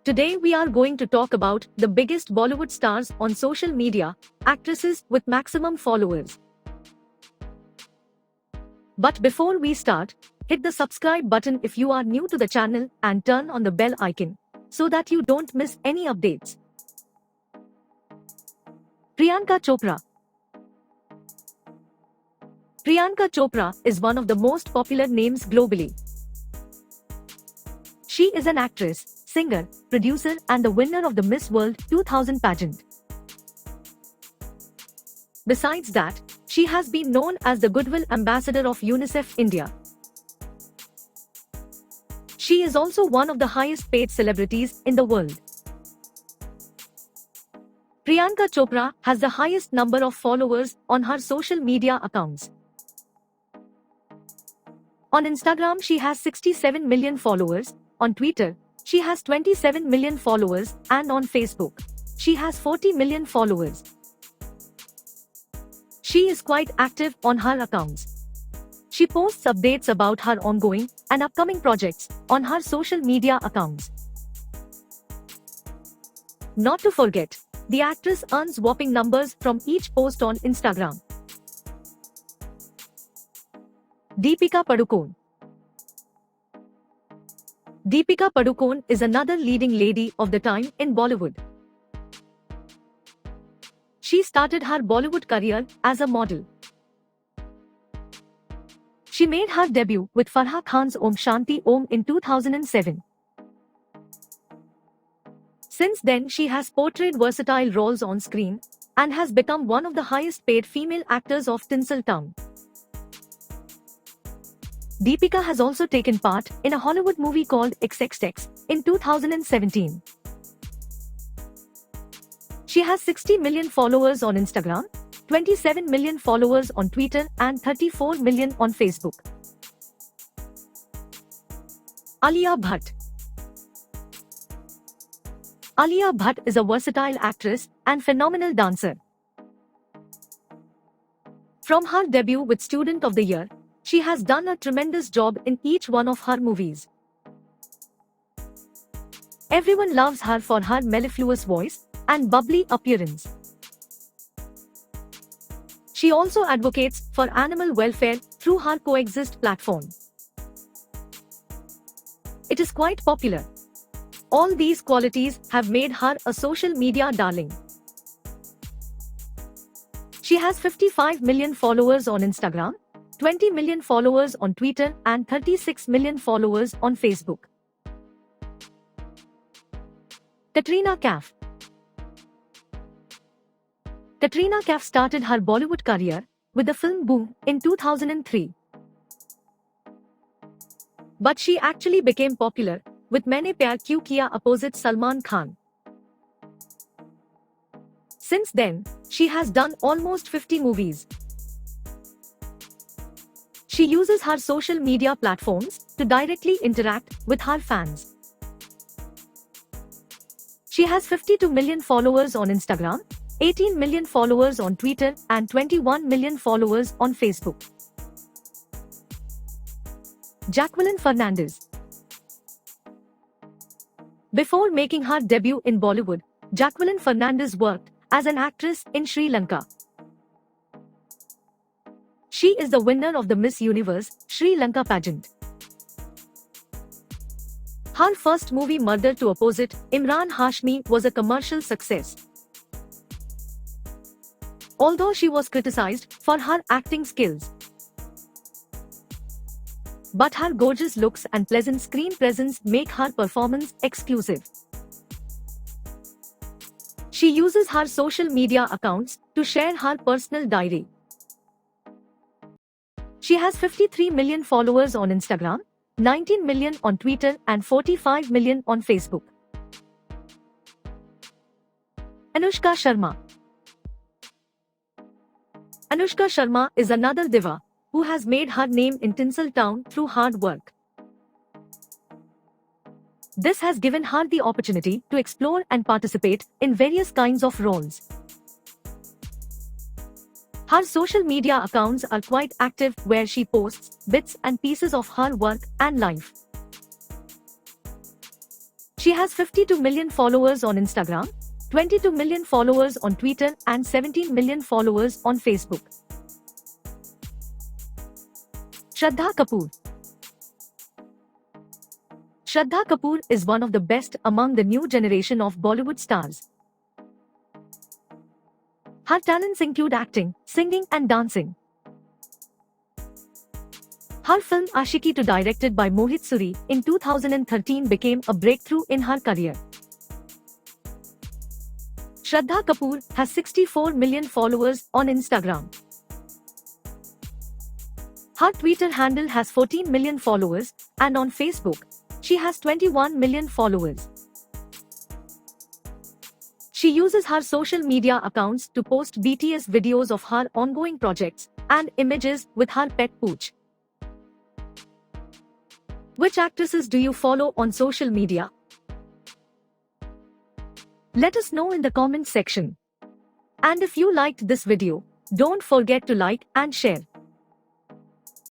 Today we are going to talk about the biggest Bollywood stars on social media, actresses with maximum followers. But before we start, hit the subscribe button if you are new to the channel and turn on the bell icon so that you don't miss any updates. Priyanka Chopra. Priyanka Chopra is one of the most popular names globally. She is an actress, singer, producer and the winner of the Miss World 2000 pageant. Besides that, she has been known as the Goodwill Ambassador of UNICEF India. She is also one of the highest paid celebrities in the world. Priyanka Chopra has the highest number of followers on her social media accounts. On Instagram she has 67 million followers, on Twitter, she has 27 million followers and on Facebook, she has 40 million followers. She is quite active on her accounts. She posts updates about her ongoing and upcoming projects on her social media accounts. Not to forget, the actress earns whopping numbers from each post on Instagram. Deepika Padukone. Deepika Padukone is another leading lady of the time in Bollywood. She started her Bollywood career as a model. She made her debut with Farah Khan's Om Shanti Om in 2007. Since then she has portrayed versatile roles on screen and has become one of the highest paid female actors of Tinseltown. Deepika has also taken part in a Hollywood movie called XXX in 2017. She has 60 million followers on Instagram, 27 million followers on Twitter and 34 million on Facebook. Alia Bhatt. Alia Bhatt is a versatile actress and phenomenal dancer. From her debut with Student of the Year, she has done a tremendous job in each one of her movies. Everyone loves her for her mellifluous voice and bubbly appearance. She also advocates for animal welfare through her Coexist platform. It is quite popular. All these qualities have made her a social media darling. She has 55 million followers on Instagram, 20 million followers on Twitter and 36 million followers on Facebook. Katrina Kaif. Katrina Kaif started her Bollywood career with the film Boom in 2003. But she actually became popular with Maine Pyar Kyun Kiya opposite Salman Khan. Since then, she has done almost 50 movies. She uses her social media platforms to directly interact with her fans. She has 52 million followers on Instagram, 18 million followers on Twitter and 21 million followers on Facebook. Jacqueline Fernandez. Before making her debut in Bollywood, Jacqueline Fernandez worked as an actress in Sri Lanka. She is the winner of the Miss Universe Sri Lanka pageant. Her first movie Murder to opposite Imran Hashmi was a commercial success. Although she was criticized for her acting skills, but her gorgeous looks and pleasant screen presence make her performance exclusive. She uses her social media accounts to share her personal diary. She has 53 million followers on Instagram, 19 million on Twitter and 45 million on Facebook. Anushka Sharma. Anushka Sharma is another diva who has made her name in Tinseltown through hard work. This has given her the opportunity to explore and participate in various kinds of roles. Her social media accounts are quite active where she posts bits and pieces of her work and life. She has 52 million followers on Instagram, 22 million followers on Twitter, and 17 million followers on Facebook. Shraddha Kapoor. Shraddha Kapoor is one of the best among the new generation of Bollywood stars. Her talents include acting, singing, and dancing. Her film Aashiqui 2, directed by Mohit Suri in 2013, became a breakthrough in her career. Shraddha Kapoor has 64 million followers on Instagram. Her Twitter handle has 14 million followers, and on Facebook, she has 21 million followers. She uses her social media accounts to post BTS videos of her ongoing projects and images with her pet Pooch. Which actresses do you follow on social media? Let us know in the comment section. And if you liked this video, don't forget to like and share.